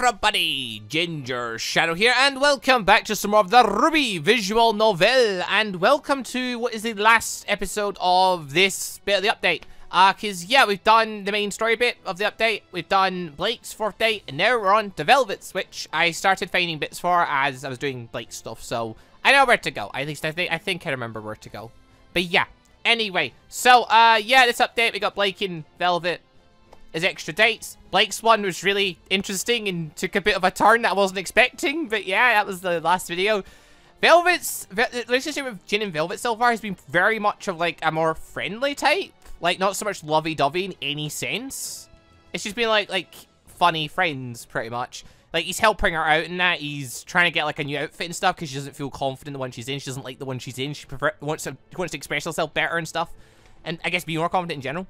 everybody, Ginger Shadow here, and welcome back to some more of the RWBY visual novel, and welcome to what is the last episode of this bit of the update. Cause yeah, we've done the main story bit of the update, we've done Blake's 4th date, and now we're on to Velvet's, which I started finding bits for as I was doing Blake's stuff, so I know where to go. At least I think I remember where to go. But yeah, anyway, so yeah, this update, we got Blake and Velvet as extra dates. Blake's one was really interesting and took a bit of a turn that I wasn't expecting, but yeah, that was the last video. Velvet's relationship with Jin and Velvet so far has been very much of like a more friendly type, like not so much lovey-dovey in any sense. It's just been like funny friends pretty much. Like he's helping her out in that. He's trying to get like a new outfit and stuff because she doesn't feel confident in the one she's in. She doesn't like the one she's in. She wants to express herself better and stuff, and I guess be more confident in general.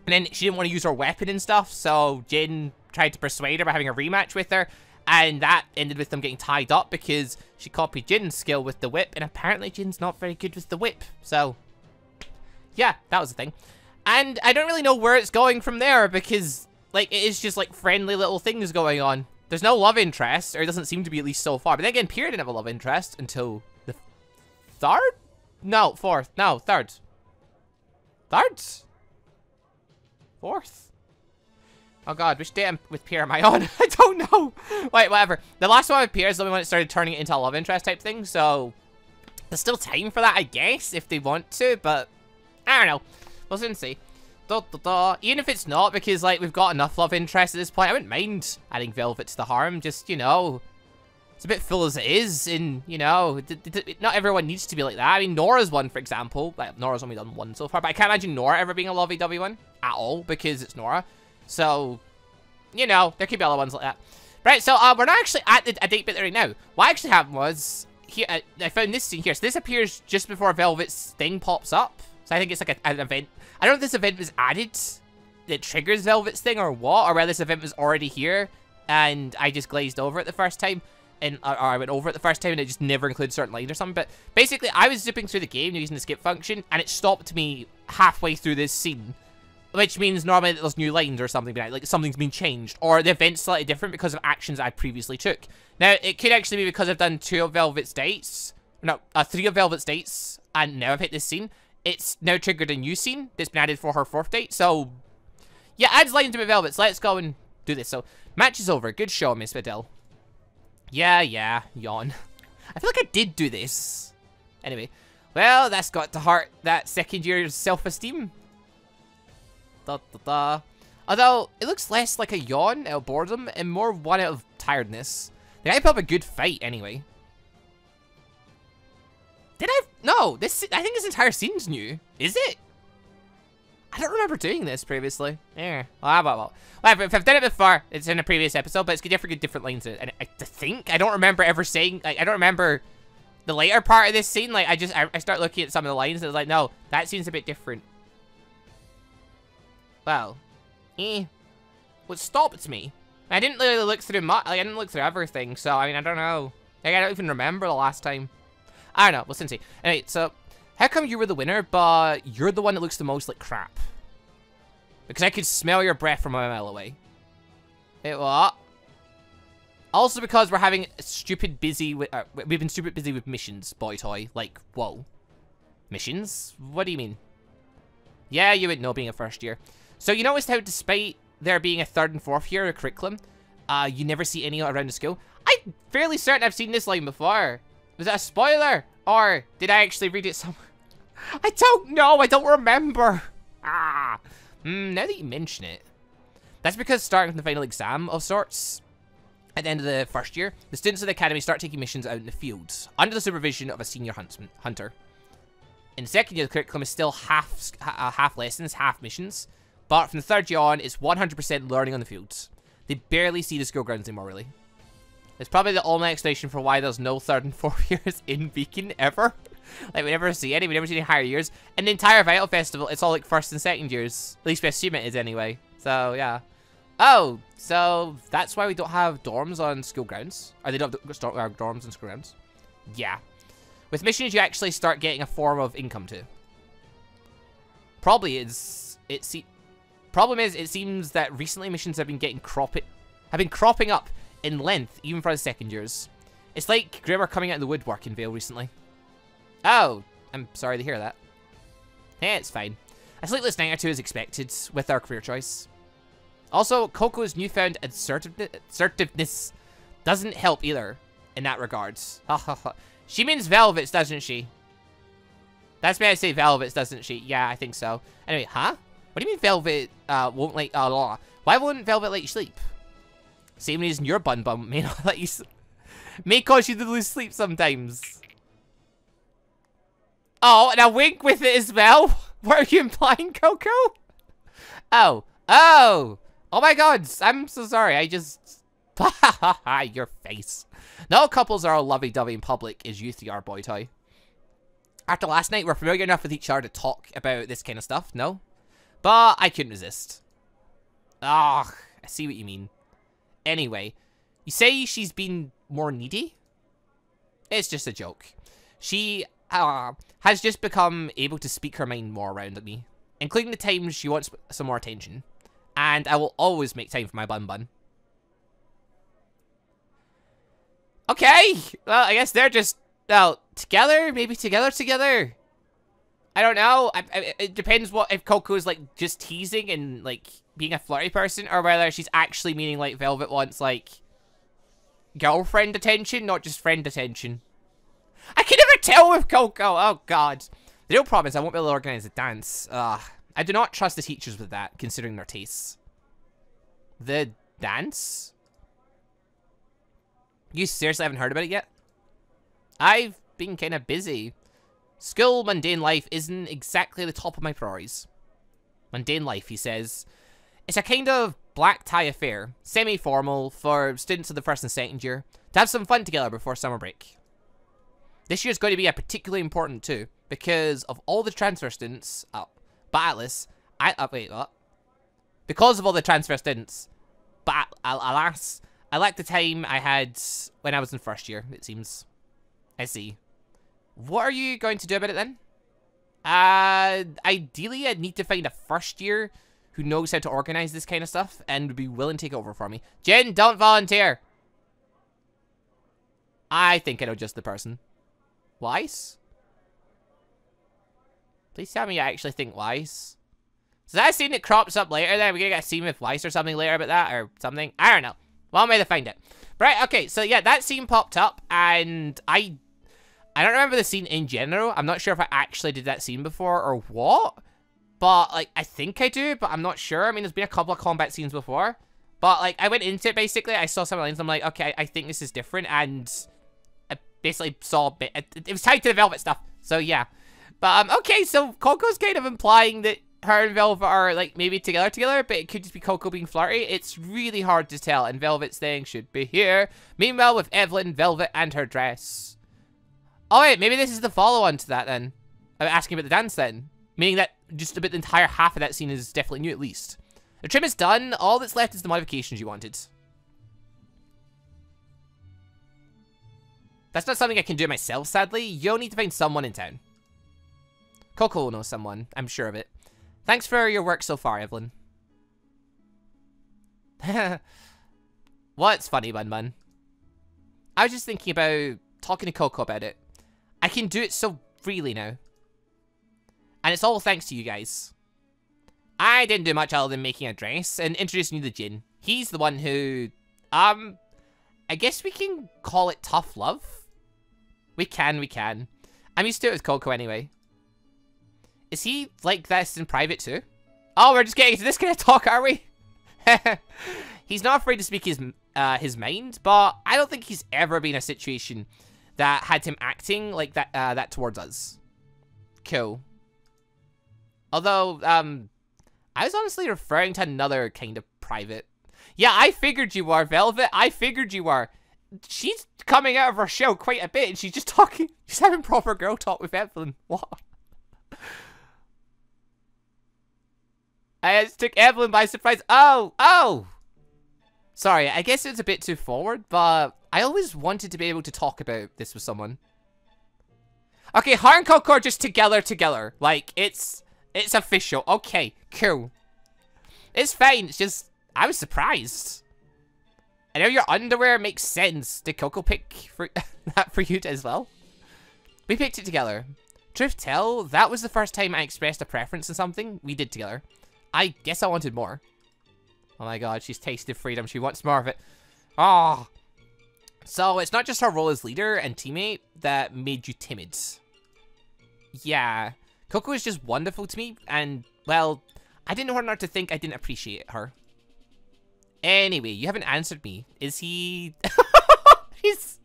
And then she didn't want to use her weapon and stuff, so Jin tried to persuade her by having a rematch with her, and that ended with them getting tied up because she copied Jin's skill with the whip, and apparently Jin's not very good with the whip, so yeah, that was the thing. And I don't really know where it's going from there because, like, it is just, like, friendly little things going on. There's no love interest, or it doesn't seem to be at least so far, but then again, Pierre didn't have a love interest until the third? No, fourth. No, third. Third? Fourth? Oh god, which date with Pierre am I on? I don't know. Wait, whatever. The last one with Pierre is the only one that started turning it into a love interest type thing, so there's still time for that, I guess, if they want to, but I don't know. We'll soon see. Even if it's not, because, like, we've got enough love interest at this point, I wouldn't mind adding Velvet to the harem, just, you know, it's a bit full as it is, and, you know, not everyone needs to be like that. I mean, Nora's one, for example. Like, Nora's only done one so far, but I can't imagine Nora ever being a lovey-dovey one at all, because it's Nora. So, you know, there could be other ones like that. Right, so, we're not actually at a date bit right now. What actually happened was, here, I found this scene here. So this appears just before Velvet's thing pops up. So I think it's like an event. I don't know if this event was added that triggers Velvet's thing or what, or whether this event was already here, and I just glazed over it the first time. Or I went over it the first time and it just never includes certain lines or something. But basically, I was zipping through the game using the skip function, and it stopped me halfway through this scene. Which means normally that there's new lines or something, like something's been changed. Or the event's slightly different because of actions I previously took. Now, it could actually be because I've done 2 of Velvet's dates. No, 3 of Velvet's dates, and now I've hit this scene. It's now triggered a new scene that's been added for her 4th date. So, yeah, adds lines to my Velvet. So let's go and do this. So, match is over. Good show, Miss Vidal. Yeah, yawn. I feel like I did do this. Anyway, well, that's got to hurt that second year's self-esteem. Although, it looks less like a yawn out of boredom and more one out of tiredness. The guy put up a good fight, anyway. Did I? No, I think this entire scene's new. Is it? I don't remember doing this previously. Yeah. Well, if I've done it before, it's in a previous episode, but it's different lines. And I think I don't remember ever saying. Like, I don't remember the later part of this scene. Like, I start looking at some of the lines and I was like, no, that seems a bit different. Well, what stopped me? I didn't really look through much. Like, I didn't look through everything. So I mean, I don't know. Like, I don't even remember the last time. I don't know. We'll soon see. Anyway, so how come you were the winner, but you're the one that looks the most like crap? Because I could smell your breath from a mile away. It what? Also because we're having stupid busy with, we've been stupid busy with missions, boy toy. Like, whoa. Missions? What do you mean? Yeah, you would know being a first year. So you noticed how despite there being a 3rd and 4th year curriculum, you never see any around the school? I'm fairly certain I've seen this line before. Was that a spoiler? Or did I actually read it somewhere? I don't know. I don't remember. Now that you mention it. That's because starting with the final exam of sorts, at the end of the 1st year, the students of the academy start taking missions out in the field, under the supervision of a senior hunter. In the 2nd year, the curriculum is still half lessons, half missions. But from the 3rd year on, it's 100% learning on the field. They barely see the school grounds anymore, really. It's probably the only explanation for why there's no 3rd and 4th years in Beacon ever. Like, we never see any. We never see any higher years. And the entire Vital Festival, it's all like 1st and 2nd years. At least we assume it is anyway. So, yeah. Oh, so that's why we don't have dorms on school grounds? Or they don't have dorms on school grounds? Yeah. With missions, you actually start getting a form of income too. Problem is, it seems that recently missions have been cropping up in length, even for the second years. It's like Grimmer coming out of the woodwork in Vale recently. Oh, I'm sorry to hear that. Hey, it's fine. A sleepless night or two is expected with our career choice. Also, Coco's newfound assertiveness doesn't help either in that regard. She means Velvets, doesn't she? That's me, I say Velvets, doesn't she? Yeah, I think so. Anyway, huh? What do you mean Velvet won't let... why won't Velvet let you sleep? Same reason your bun may not let you sleep. May cause you to lose sleep sometimes. Oh, and a wink with it as well? What are you implying, Coco? Oh. Oh! Oh my god, I'm so sorry, I just... Your face. No couples are all lovey-dovey in public as you three are, boy toy. After last night, we're familiar enough with each other to talk about this kind of stuff, no? But I couldn't resist. Ah, I see what you mean. Anyway, you say she's been more needy? It's just a joke. She has just become able to speak her mind more around me, including the times she wants some more attention. And I will always make time for my bun. Okay, well, I guess they're just, well, together? Maybe together? I don't know. It depends if Coco's, like, just teasing and, like, being a flirty person, or whether she's actually meaning, like, Velvet wants, like, girlfriend attention, not just friend attention. I can never tell with Coco! Oh, God. The real problem is I won't be able to organize a dance. I do not trust the teachers with that, considering their tastes. The dance? You seriously haven't heard about it yet? I've been kind of busy. School, mundane life isn't exactly the top of my priorities. Mundane life, he says. It's a kind of black tie affair, semi-formal, for students of the first and second year, to have some fun together before summer break. This year's going to be particularly important too, because of all the transfer students, but Atlas, wait, what? Because of all the transfer students, but alas, I lack the time I had when I was in first year, it seems. I see. What are you going to do about it then? Ideally, I'd need to find a first year who knows how to organize this kind of stuff and would be willing to take over for me. Jen, don't volunteer! I think I know just the person. Weiss? Please tell me you actually think Weiss. Is that a scene that crops up later then? We're gonna get a scene with Weiss or something later about that or something? I don't know. One way to find it. Right, okay, so yeah, that scene popped up and I don't remember the scene in general. I'm not sure if I actually did that scene before or what. But, like, I think I do, but I'm not sure. I mean, there's been a couple of combat scenes before. But, like, I went into it, basically. I saw some lines, I'm like, okay, I think this is different. And I basically saw a bit. It was tied to the Velvet stuff. So, yeah. But, okay, so Coco's kind of implying that her and Velvet are, like, maybe together, but it could just be Coco being flirty. It's really hard to tell, and Velvet's thing should be here. Meanwhile, with Evelyn, Velvet, and her dress. Oh, wait, maybe this is the follow-on to that, then. I'm asking about the dance, then. Meaning that just about the entire half of that scene is definitely new, at least. The trim is done. All that's left is the modifications you wanted. That's not something I can do myself, sadly. You'll need to find someone in town. Coco will know someone. I'm sure of it. Thanks for your work so far, Evelyn. What's funny, Bun? I was just thinking about talking to Coco about it. I can do it so freely now. And it's all thanks to you guys. I didn't do much other than making a dress and introducing you to Jin. He's the one who, I guess we can call it tough love. We can. I'm used to it with Coco anyway. Is he like this in private too? Oh, we're just getting into this kind of talk, are we? He's not afraid to speak his mind, but I don't think he's ever been in a situation that had him acting like that towards us. Cool. Although, I was honestly referring to another kind of private. Yeah, I figured you were, Velvet. I figured you were. She's coming out of her shell quite a bit, and she's just talking. She's having proper girl talk with Evelyn. What? I just took Evelyn by surprise. Oh! Sorry, I guess it's a bit too forward, but I always wanted to be able to talk about this with someone. Okay, her and Coco are just together. Like, it's official. Okay, cool. It's fine. It's just, I was surprised. And now your underwear makes sense. Did Coco pick for that for you as well? We picked it together. Truth tell, that was the first time I expressed a preference in something we did together. I guess I wanted more. Oh my god, she's tasted freedom. She wants more of it. Oh. So it's not just her role as leader and teammate that made you timid. Yeah. Coco is just wonderful to me, and, well, I didn't want her to think I didn't appreciate her. Anyway, you haven't answered me. Is he... He's...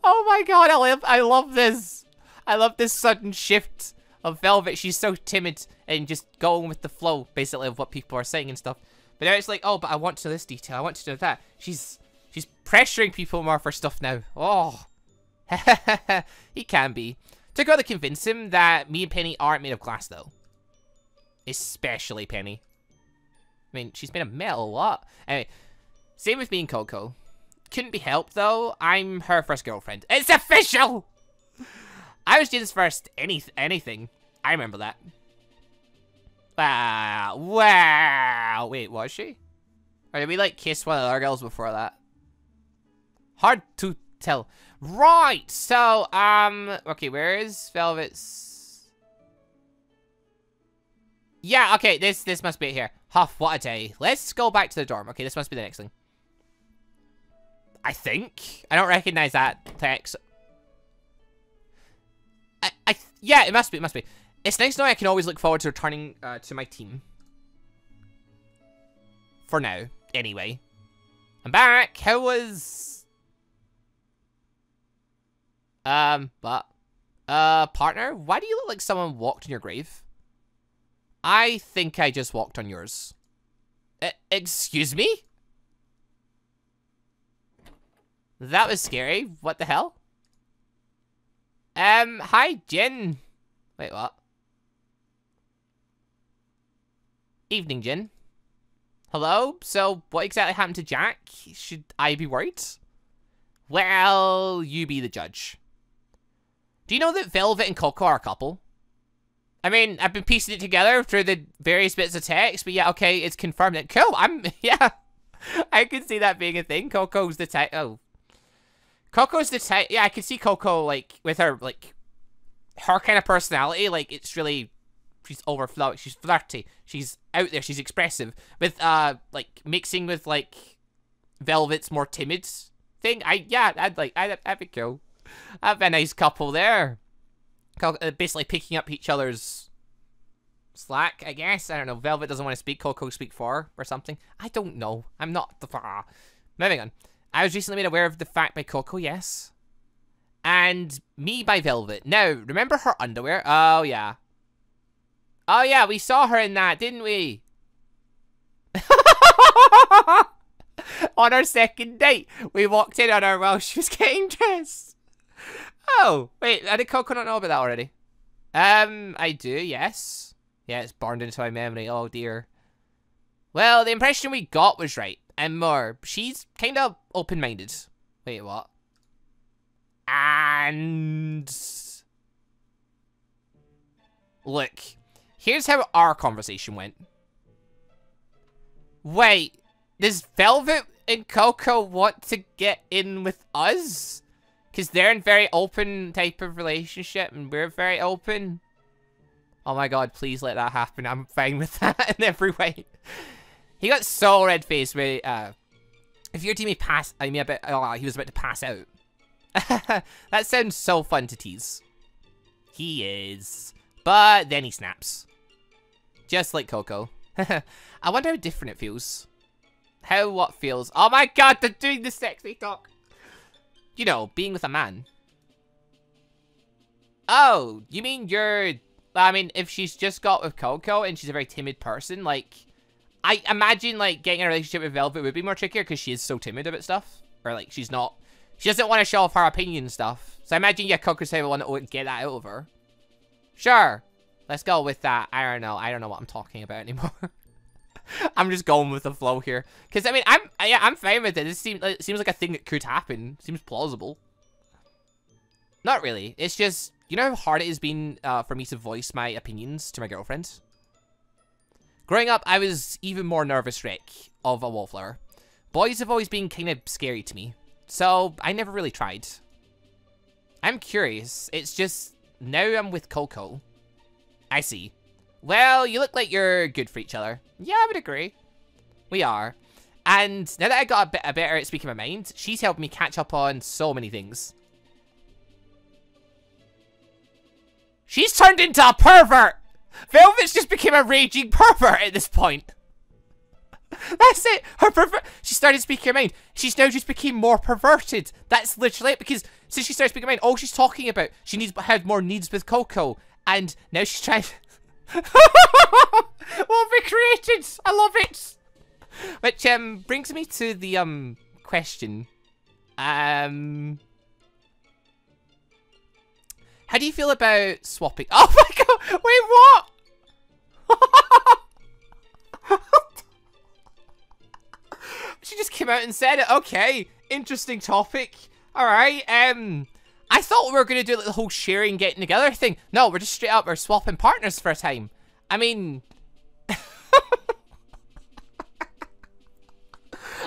Oh my god, I love this. I love this sudden shift of Velvet. She's so timid and just going with the flow, basically, of what people are saying and stuff. But now it's like, oh, but I want to know this detail. I want to know that. She's pressuring people more for stuff now. Oh. He can be. Took a while to convince him that me and Penny aren't made of glass, though. Especially Penny. I mean, she's made of metal a lot. Anyway, same with me and Coco. Couldn't be helped, though. I'm her first girlfriend. It's official! I was Jane's first anything. I remember that. Wow. Wow. Wait, was she? Or did we, like, kiss one of the other girls before that? Hard to tell. Right, so, okay, where is Velvet's? Yeah, okay, this must be it here. Huff, what a day. Let's go back to the dorm. Okay, this must be the next thing. I think. I don't recognize that text. Yeah, it must be, It's nice knowing I can always look forward to returning to my team. For now, anyway. I'm back. How was... partner? Why do you look like someone walked on your grave? I think I just walked on yours. Excuse me? That was scary. What the hell? Hi, Jin. Wait, what? Evening, Jin. Hello? So, what exactly happened to Jack? Should I be worried? Well, you be the judge. Do you know that Velvet and Coco are a couple? I mean, I've been piecing it together through the various bits of text, but yeah, okay, it's confirmed that. Cool, yeah. I can see that being a thing. Coco's the type, Coco's the type, yeah, I can see Coco, like, with her, like, her kind of personality, like, it's really, she's overflowing, she's flirty, she's out there, she's expressive. With, like, mixing with, like, Velvet's more timid thing, that'd be cool. That'd be a nice couple there. Basically picking up each other's slack, I guess. I don't know. Velvet doesn't want to speak. Coco speak for her or something. I don't know. I'm not the... Moving on. I was recently made aware of the fact by Coco, yes. And me by Velvet. Now, remember her underwear? Oh, yeah. Oh, yeah. We saw her in that, didn't we? On our second date. We walked in on her while she was getting dressed. Oh, wait, did Coco not know about that already? I do, yes. Yeah, it's burned into my memory, oh dear. Well, the impression we got was right, and more. She's kind of open-minded. Wait, what? And... Look, here's how our conversation went. Wait, does Velvet and Coco want to get in with us? Because they're in very open type of relationship, and we're very open. Oh my god, please let that happen. I'm fine with that in every way. He got so red-faced when, if your teammate passed, I mean, he was about to pass out. That sounds so fun to tease. He is. But then he snaps. Just like Coco. I wonder how different it feels. How what feels. Oh my god, they're doing the sexy talk. You know, being with a man. Oh, you mean you're... I mean, if she's just got with Coco and she's a very timid person, like... I imagine, like, getting a relationship with Velvet would be more trickier because she is so timid about stuff. Or, like, she's not... She doesn't want to show off her opinion and stuff. So I imagine, yeah, Coco's the one that would get that out of her. Sure. Let's go with that. I don't know. I don't know what I'm talking about anymore. I'm just going with the flow here. Because, I mean, I'm fine with it. It seems like a thing that could happen. Seems plausible. Not really. It's just, you know how hard it has been for me to voice my opinions to my girlfriend? Growing up, I was even more nervous wreck of a wallflower. Boys have always been kind of scary to me, so I never really tried. I'm curious. It's just, now I'm with Coco. I see. Well, you look like you're good for each other. Yeah, I would agree. We are. And now that I got a better at speaking my mind, she's helped me catch up on so many things. She's turned into a pervert! Velvet's just became a raging pervert at this point. That's it. She started speaking her mind. She's now just became more perverted. That's literally it, because since she started speaking her mind, all she's talking about, she had more needs with Coco. And now she's trying... What have we created? I love it. Which brings me to the question. How do you feel about swapping? Oh my god! Wait, what? She just came out and said it. Okay, interesting topic. All right. I thought we were gonna do like the whole sharing, getting together thing. No, we're just straight up, we're swapping partners for a time. I mean,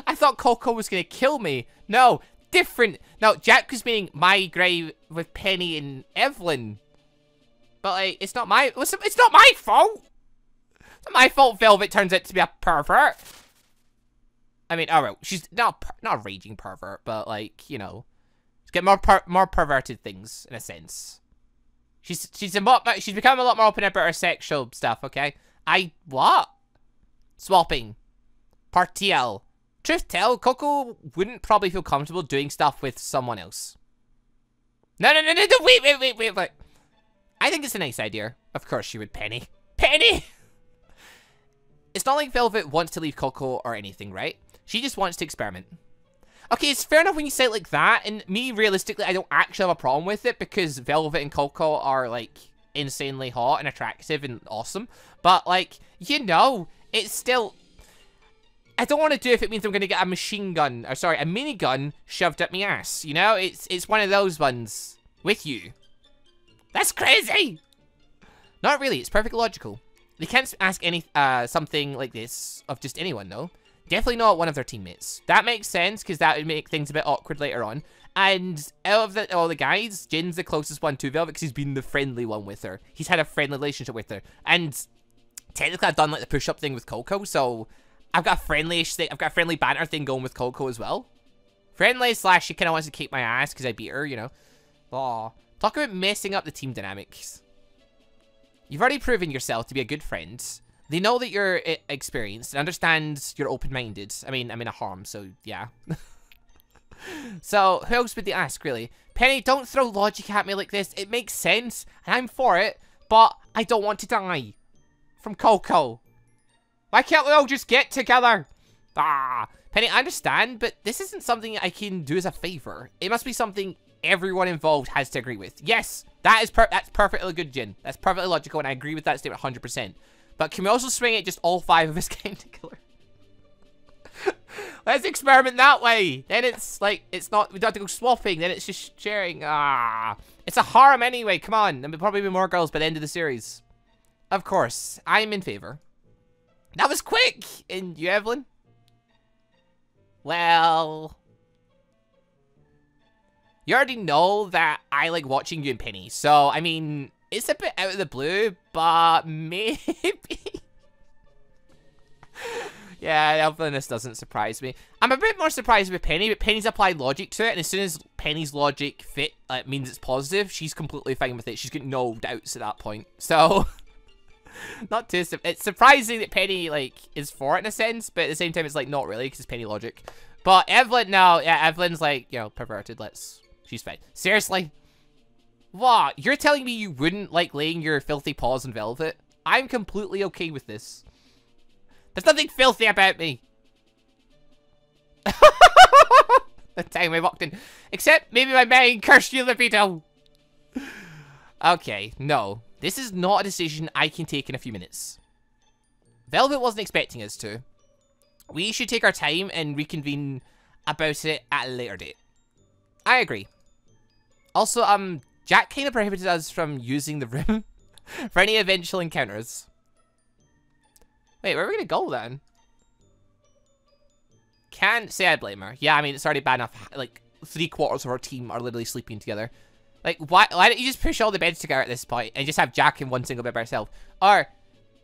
I thought Coco was gonna kill me. No, different. No, Jack was being my grave with Penny and Evelyn. But like, it's not my fault. It's not my fault Velvet turns out to be a pervert. I mean, alright, she's not a raging pervert, but like, you know, she's got more perverted things in a sense. She's become a lot more open about her sexual stuff. Okay, what? Swapping, partiel. Truth tell, Coco wouldn't probably feel comfortable doing stuff with someone else. No, wait. I think it's a nice idea. Of course she would, Penny. Penny! It's not like Velvet wants to leave Coco or anything, right? She just wants to experiment. Okay, it's fair enough when you say it like that, and me, realistically, I don't actually have a problem with it, because Velvet and Coco are, like, insanely hot and attractive and awesome. But, like, you know, it's still... I don't want to do it if it means I'm going to get a machine gun, or sorry, a minigun shoved up my ass, you know? It's one of those ones with you. That's crazy! Not really, it's perfectly logical. They can't ask something like this of just anyone, though. Definitely not one of their teammates. That makes sense, because that would make things a bit awkward later on. And out of all the guys, Jin's the closest one to Velvet, because he's been the friendly one with her. He's had a friendly relationship with her. And technically, I've done like the push-up thing with Coco, so I've got a friendly-ish thing. I've got a friendly banter thing going with Coco as well. Friendly / she kind of wants to kick my ass because I beat her, you know. Aw. Talk about messing up the team dynamics. You've already proven yourself to be a good friend. They know that you're experienced and understand you're open-minded. I mean, I'm in a harm, so yeah. So, who else would they ask, really? Penny, don't throw logic at me like this. It makes sense, and I'm for it, but I don't want to die. From Coco. Why can't we all just get together? Ah, Penny, I understand, but this isn't something I can do as a favor. It must be something everyone involved has to agree with. Yes, that's perfectly good, Jin. That's perfectly logical, and I agree with that statement 100%. But can we also swing it just all 5 of us getting together? Let's experiment that way. Then it's like, it's not, we don't have to go swapping. Then it's just sharing. Ah, it's a harem anyway. Come on. There'll probably be more girls by the end of the series. Of course, I'm in favor. That was quick. And you, Evelyn? Well, you already know that I like watching you and Penny. So, I mean, it's a bit out of the blue, but maybe. Yeah, Evelyn, this doesn't surprise me. I'm a bit more surprised with Penny, but Penny's applied logic to it, and as soon as Penny's logic means it's positive, she's completely fine with it. She's got no doubts at that point. So, not too... It's surprising that Penny, like, is for it in a sense, but at the same time, it's, like, not really, because it's Penny logic. But Evelyn, no, yeah, Evelyn's, like, you know, perverted. She's fine. Seriously? What? You're telling me you wouldn't like laying your filthy paws on Velvet? I'm completely okay with this. There's nothing filthy about me. The time I walked in. Except maybe my main cursed you libido. Okay, no. This is not a decision I can take in a few minutes. Velvet wasn't expecting us to. We should take our time and reconvene about it at a later date. I agree. Also, Jack kind of prohibited us from using the room for any eventual encounters. Wait, where are we gonna go then? can't say I blame her. Yeah, I mean, it's already bad enough. Like, 3/4 of our team are literally sleeping together. Like, why don't you just push all the beds together at this point and just have Jack in one single bed by herself? Or,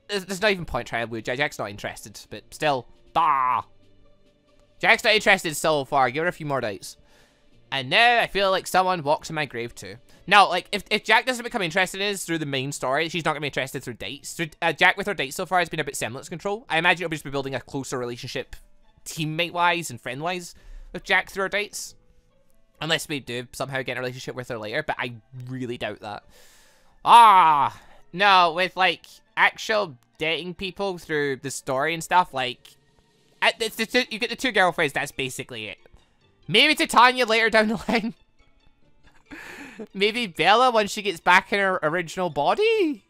there's not even point trying to woo Jack. Jack's not interested, but still. Jack's not interested so far. Give her a few more days. And now I feel like someone walks in my grave too. Now, like, if Jack doesn't become interested in us through the main story, she's not going to be interested through dates. Jack with her dates so far has been a bit semblance control. I imagine it'll just be building a closer relationship teammate-wise and friend-wise with Jack through her dates. Unless we do somehow get in a relationship with her later, but I really doubt that. No, with, like, actual dating people through the story and stuff, like, you get the 2 girlfriends, that's basically it. Maybe Titania later down the line. Maybe Bella when she gets back in her original body?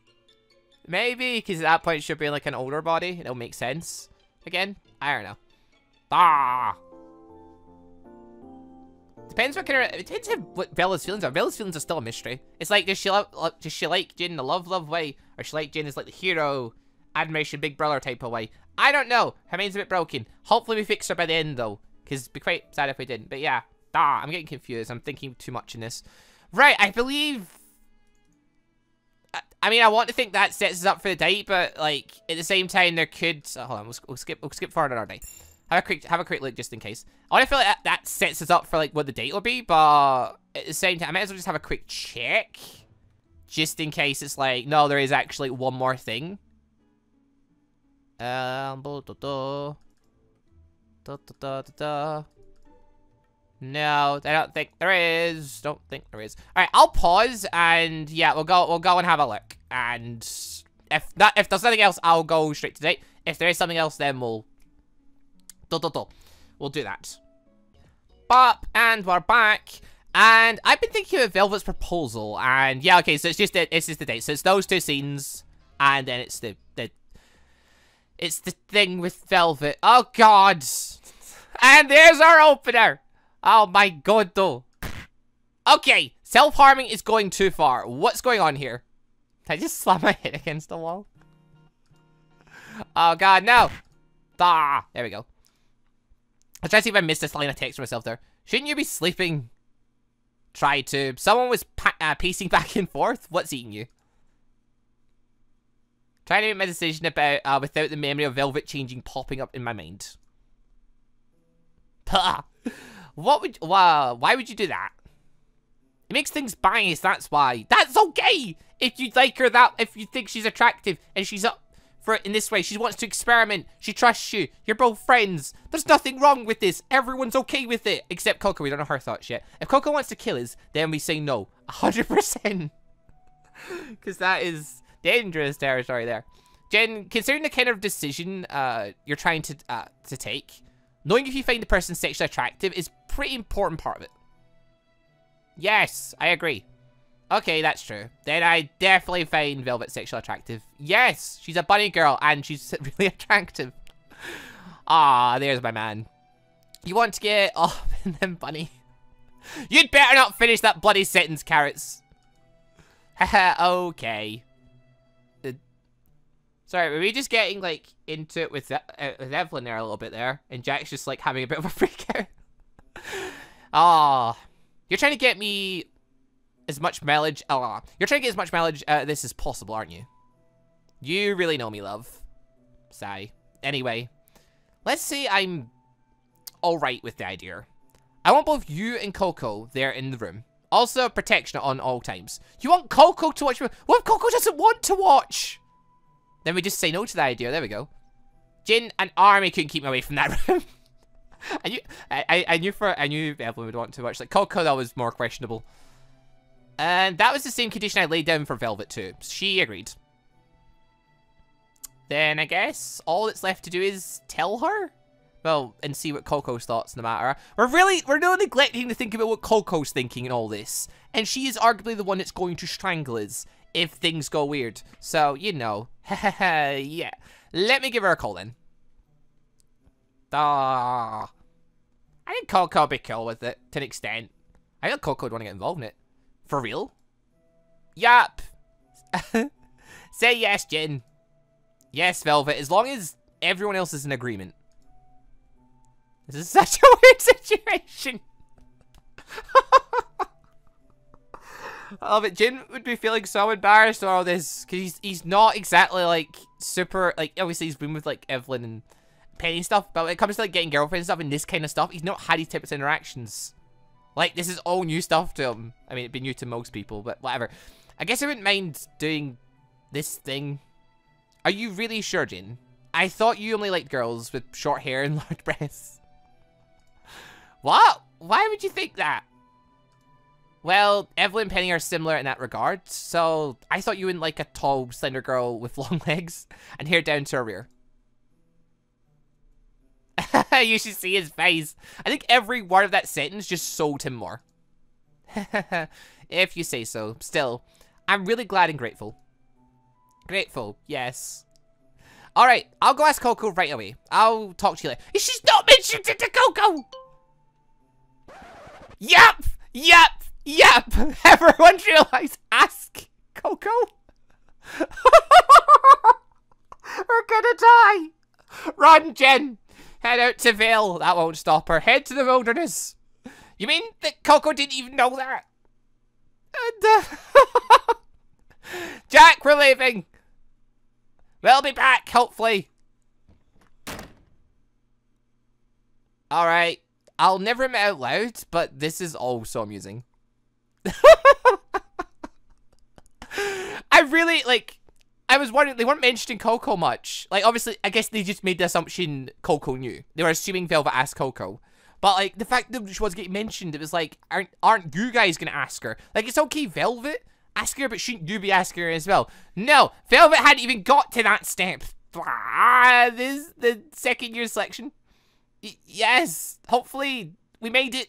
Maybe, because at that point she'll be like an older body. It'll make sense. Again, I don't know. Depends what kind of... It depends what Bella's feelings are. Bella's feelings are still a mystery. It's like, does she like Jin in the love way? Or she like Jin as like the hero, admiration, big brother type of way? I don't know. Her mind's a bit broken. Hopefully we fix her by the end though. Because it'd be quite sad if we didn't. But yeah. I'm getting confused. I'm thinking too much in this. Right, I believe... I mean, I want to think that sets us up for the date, but, like, at the same time, there could... hold on, we'll skip forward on our day. Have a quick look just in case. I want to feel like that sets us up for, like, what the date will be, but at the same time, I might as well just have a quick check. Just in case it's like, no, there is actually one more thing. No, I don't think there is. Don't think there is. All right, I'll pause and yeah, we'll go and have a look. And if there's nothing else, I'll go straight to date. If there is something else, then we'll do that. Bop, and we're back. And I've been thinking of Velvet's proposal, and yeah, okay, so it's just the date. So it's those 2 scenes, and then it's the thing with Velvet. Oh God, and there's our opener. Oh my God, though. Okay, self-harming is going too far. What's going on here? Did I just slam my head against the wall? Oh God, no. There we go. I tried to see if I missed this line of text for myself there. Shouldn't you be sleeping? Try to. Someone was pacing back and forth. What's eating you? Trying to make my decision about without the memory of Velvet changing popping up in my mind. Why would you do that? It makes things biased, that's why. That's okay! If you like her if you think she's attractive and she's up for it in this way, she wants to experiment, she trusts you, you're both friends. There's nothing wrong with this. Everyone's okay with it. Except Coco, we don't know her thoughts yet. If Coco wants to kill us, then we say no. 100%. Because that is dangerous territory there. Jen, considering the kind of decision you're trying to take, knowing if you find the person sexually attractive is a pretty important part of it. Yes, I agree. Okay, that's true. Then I definitely find Velvet sexually attractive. Yes, she's a bunny girl and she's really attractive. There's my man. You want to get off and then bunny. You'd better not finish that bloody sentence, Carrots. Haha, okay. Sorry, were we just getting, like, into it with Evelyn there a little bit there? And Jack's just, like, having a bit of a freak out. You're trying to get me as much mileage. You're trying to get as much mileage out of this as possible, aren't you? You really know me, love. Sigh. Anyway, let's say I'm alright with the idea. I want both you and Coco there in the room. Also, protection on all times. You want Coco to watch? What if Coco doesn't want to watch? Then we just say no to that idea. There we go. Jin and Army couldn't keep me away from that room. I knew Evelyn would want to watch. Like Coco, that was more questionable. And that was the same condition I laid down for Velvet too. She agreed. Then I guess all that's left to do is tell her. Well, and see what Coco's thoughts on the matter are. We're not neglecting to think about what Coco's thinking in all this. And she is arguably the one that's going to strangle us if things go weird. So, you know. Yeah. Let me give her a call then. I think Coco would be cool with it, to an extent. I think Coco would want to get involved in it. For real? Yup. Say yes, Jin. Yes, Velvet, as long as everyone else is in agreement. This is such a weird situation. Oh, but Jin would be feeling so embarrassed over all this, because he's not exactly, like, super, like, obviously he's been with, like, Evelyn and Penny and stuff, but when it comes to, like, getting girlfriends and stuff and this kind of stuff, he's not had these types of interactions. Like, this is all new stuff to him. I mean, it'd be new to most people, but whatever. I guess I wouldn't mind doing this thing. Are you really sure, Jin? I thought you only liked girls with short hair and large breasts. What? Why would you think that? Well, Evelyn and Penny are similar in that regard, so I thought you wouldn't like a tall, slender girl with long legs and hair down to her rear. You should see his face. I think every word of that sentence just sold him more. If you say so. Still, I'm really glad and grateful. Grateful, yes. Alright, I'll go ask Coco right away. I'll talk to you later. She's not mentioned it to Coco! Yep! Yep! Yep! Everyone realize, ask Coco. We're gonna die! Run, Jen! Head out to Vale. That won't stop her. Head to the wilderness. You mean that Coco didn't even know that? And, Jack, we're leaving. We'll be back, hopefully. Alright. I'll never admit out loud, but this is all so amusing. I really, like, I was wondering, they weren't mentioning Coco much. Like, obviously, I guess they just made the assumption Coco knew. They were assuming Velvet asked Coco. But, like, the fact that she was getting mentioned, it was like, aren't you guys gonna ask her? Like, it's okay, Velvet, ask her, but shouldn't you be asking her as well? No, Velvet hadn't even got to that step. This is the second year selection. Yes, hopefully, we made it.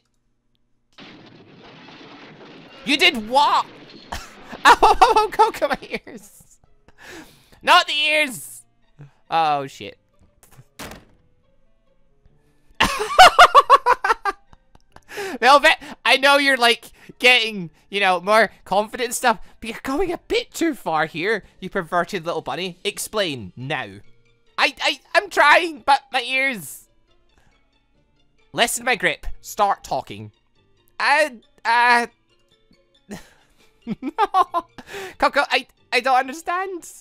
You did what? Oh, Coco, my ears. Not the ears. Oh, shit. Velvet, I know you're, like, getting, you know, more confident and stuff, but you're going a bit too far here, you perverted little bunny. Explain now. I'm trying, but my ears. Lessen my grip. Start talking. No. Coco, I don't understand.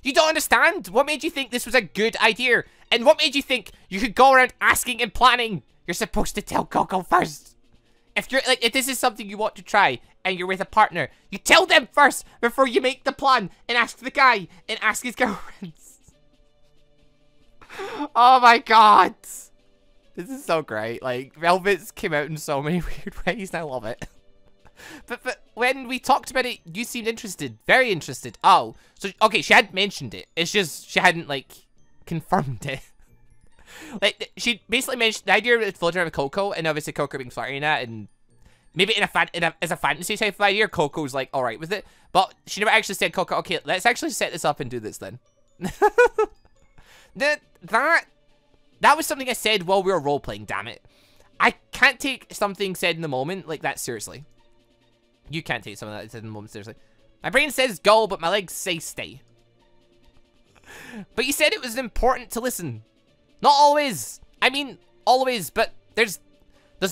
You don't understand? What made you think this was a good idea? And what made you think you could go around asking and planning? You're supposed to tell Coco first. If you're, like, if this is something you want to try and you're with a partner, you tell them first before you make the plan and ask the guy and ask his girlfriends. Oh my god. This is so great. Like, Velvet's came out in so many weird ways and I love it. But when we talked about it, you seemed interested. Very interested. Oh, so, okay, she had mentioned it. It's just, she hadn't, like, confirmed it. Like, she basically mentioned the idea of floating around with Coco, and obviously Coco being flirty in that, and maybe as a fantasy type of idea, Coco's, like, alright with it. But she never actually said, Coco, okay, let's actually set this up and do this then. That was something I said while we were role-playing, damn it. I can't take something said in the moment like that seriously. You can't take something like that said in the moment seriously. My brain says go, but my legs say stay. But you said it was important to listen. Not always. I mean, always, but there's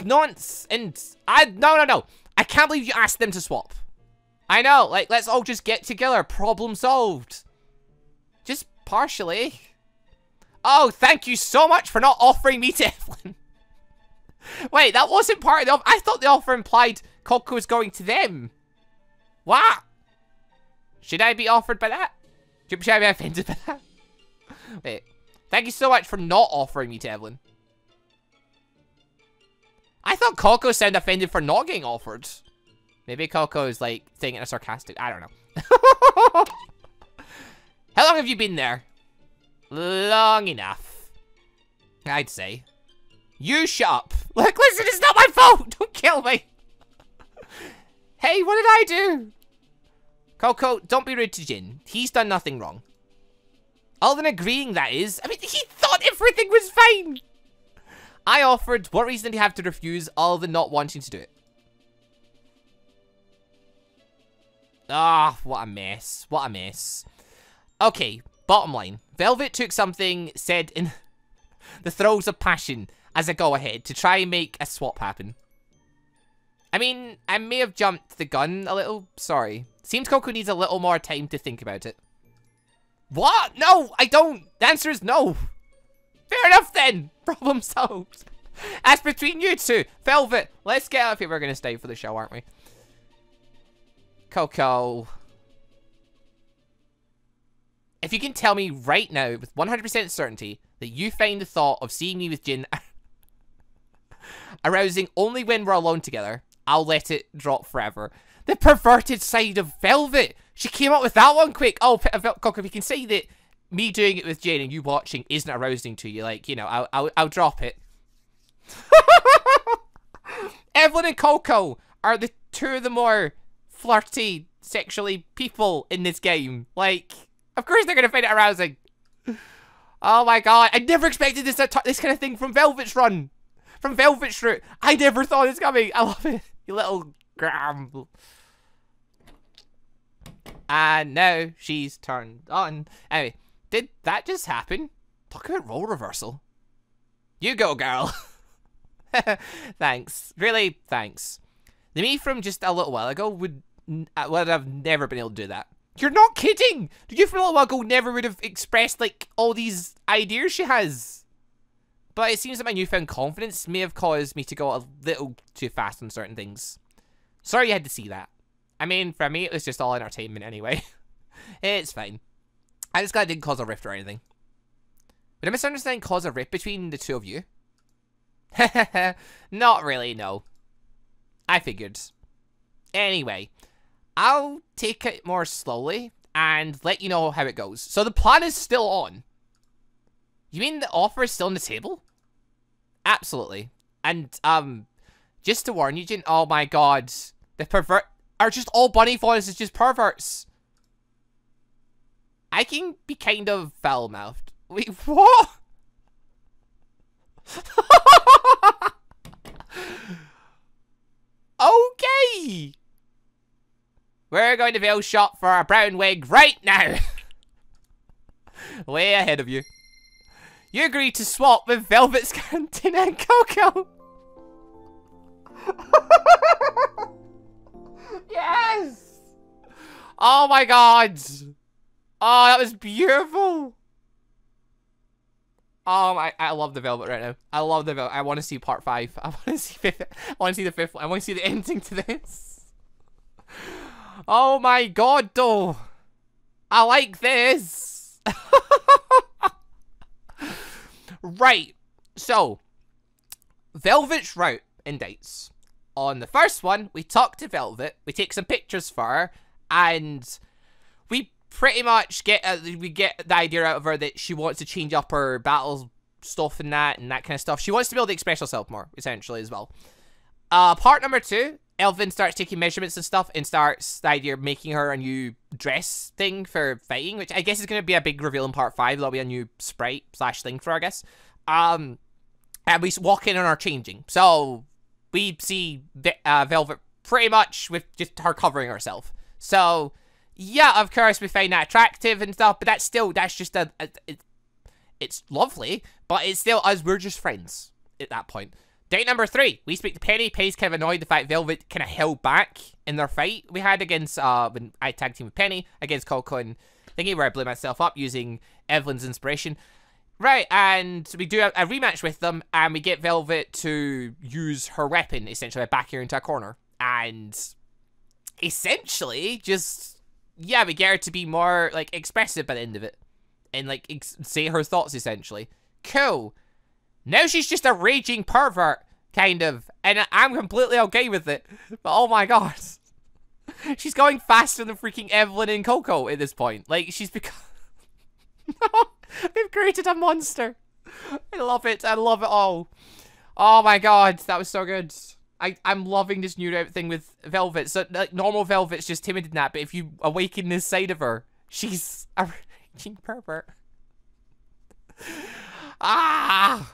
nuance, and no. I can't believe you asked them to swap. I know, like, let's all just get together. Problem solved. Just partially. Oh, thank you so much for not offering me to Evelyn. Wait, that wasn't part of the offer. I thought the offer implied Coco was going to them. What? Should I be offered by that? Should I be offended by that? Wait. Thank you so much for not offering me to Evelyn. I thought Coco sounded offended for not getting offered. Maybe Coco is, like, saying it in a sarcastic... I don't know. How long have you been there? Long enough, I'd say. You shut up. Look, listen, it's not my fault. Don't kill me. Hey, what did I do? Coco, don't be rude to Jin. He's done nothing wrong. Other than agreeing, that is. I mean, he thought everything was fine. I offered. What reason did he have to refuse other than not wanting to do it? Ah, what a mess. What a mess. Okay, bottom line. Velvet took something said in the throes of passion as a go-ahead to try and make a swap happen. I mean, I may have jumped the gun a little. Sorry. Seems Coco needs a little more time to think about it. What? No, I don't. The answer is no. Fair enough then. Problem solved. As between you two. Velvet, let's get out of here. We're going to stay for the show, aren't we? Coco. If you can tell me right now with 100% certainty that you find the thought of seeing me with Jin arousing only when we're alone together, I'll let it drop forever. The perverted side of Velvet. She came up with that one quick. Oh, Coco, if you can say that me doing it with Jane and you watching isn't arousing to you, like, you know, I'll drop it. Evelyn and Coco are the two of the more flirty, sexually people in this game. Like, of course they're gonna find it arousing. Oh my god, I never expected this kind of thing from Velvet's run. From Velvet's route. I never thought it's coming. I love it. You little grumble. And now she's turned on. Anyway, did that just happen? Talk about role reversal. You go, girl. Thanks. Really, thanks. The me from just a little while ago would have never been able to do that. You're not kidding! You from a little while ago never would have expressed, like, all these ideas she has. But it seems that my newfound confidence may have caused me to go a little too fast on certain things. Sorry you had to see that. I mean, for me, it was just all entertainment anyway. It's fine. I just glad it didn't cause a rift or anything. Would a misunderstanding cause a rift between the two of you? Not really, no. I figured. Anyway, I'll take it more slowly and let you know how it goes. So the plan is still on. You mean the offer is still on the table? Absolutely. And, just to warn you, Jin, oh my god. The pervert are just all bunny followers is just perverts. I can be kind of foul-mouthed. Wait, what? Okay. We're going to Veil shop for a brown wig right now. Way ahead of you. You agreed to swap with Velvet Scantin and Coco. Yes. Oh my god. Oh, that was beautiful. Oh my, I love the Velvet right now. I love the Velvet. I want to see part 5. I want to see I want to see the 5th one. I want to see the ending to this. Oh my god, though. I like this. Right. So, Velvet's route in dates. On the first one, we talk to Velvet. We take some pictures for her. And we pretty much get the idea out of her that she wants to change up her battle stuff and that kind of stuff. She wants to be able to express herself more, essentially, as well. Part number 2, Evelyn starts taking measurements and stuff and starts the idea of making her a new dress thing for fighting, which I guess is going to be a big reveal in part 5. There'll be a new sprite / thing for her, I guess. And we walk in and are changing. So we see Velvet pretty much with just her covering herself. So yeah, of course we find that attractive and stuff, but that's just it's lovely, but it's still us. We're just friends at that point. Date number 3, we speak to Penny. Penny's kind of annoyed the fact Velvet kind of held back in their fight we had against, when I tag team with Penny against Coco and Thingy, where I blew myself up using Evelyn's inspiration. Right, and we do a rematch with them, and we get Velvet to use her weapon, essentially, by backing her into a corner. And essentially, just, yeah, we get her to be more, like, expressive by the end of it. And, like, say her thoughts, essentially. Cool. Now she's just a raging pervert, kind of. And I'm completely okay with it. But oh my god. She's going faster than freaking Evelyn and Coco at this point. Like, she's become... We've created a monster. I love it. I love it all. Oh my god, that was so good. I'm loving this new thing with Velvet. So, like, normal Velvet's just timid in that, but if you awaken this side of her, she's a raging pervert. Ah!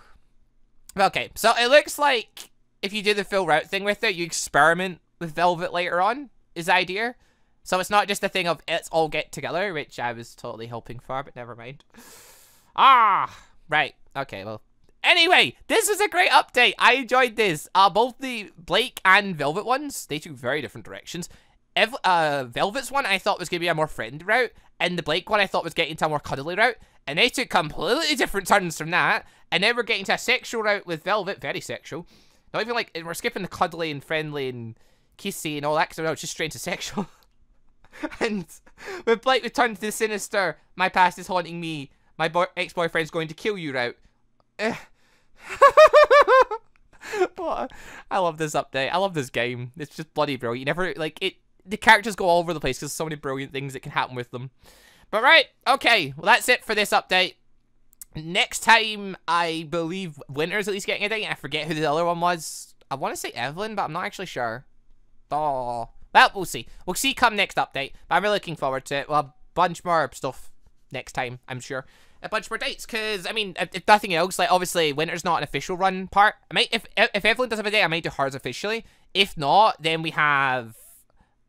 Okay, so it looks like if you do the full route thing with it, you experiment with Velvet later on, is the idea. So it's not just a thing of let's all get together, which I was totally hoping for, but never mind. Ah! Right, okay, well, Anyway, this was a great update. I enjoyed this. Both the Blake and Velvet ones, they took very different directions. Velvet's one I thought was going to be a more friendly route, and the Blake one I thought was getting to a more cuddly route, and they took completely different turns from that, and then we're getting to a sexual route with Velvet, very sexual. Not even like, we're skipping the cuddly and friendly and kissy and all that, because it's just straight to sexual. And with Blake, we turned to the sinister, my past is haunting me, my ex-boyfriend's going to kill you route. I love this update. I love this game. It's just bloody brilliant. You never, like, the characters go all over the place because there's so many brilliant things that can happen with them. But right, okay, well that's it for this update. Next time, I believe Winter's at least getting a date. I forget who the other one was. I want to say Evelyn, but I'm not actually sure. Oh, well, we'll see. We'll see come next update. But I'm really looking forward to it. Well, a bunch more stuff next time, I'm sure. A bunch more dates, because, I mean, if nothing else, like, obviously, Winter's not an official run part. I might, if Evelyn does have a date, I might do hers officially. If not, then we have,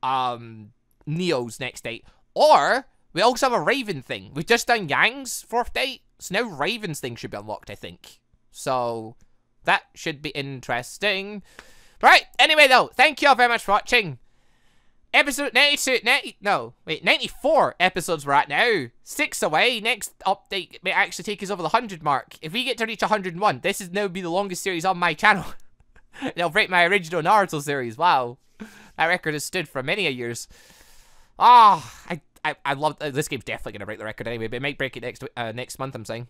Neo's next date. Or, we also have a Raven thing. We've just done Yang's 4th date, so now Raven's thing should be unlocked, I think. So, that should be interesting. Right, anyway, though, thank you all very much for watching. Episode 94 episodes we're at now. 6 away. Next update may actually take us over the 100 mark. If we get to reach 101, this is now be the longest series on my channel. It'll break my original Naruto series. Wow. That record has stood for many a years. Ah, I love this game's definitely gonna break the record anyway, but it might break it next month, I'm saying.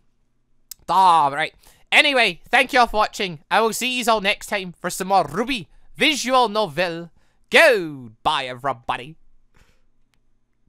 Right. Anyway, thank you all for watching. I will see you all next time for some more RWBY visual novel. Goodbye, everybody.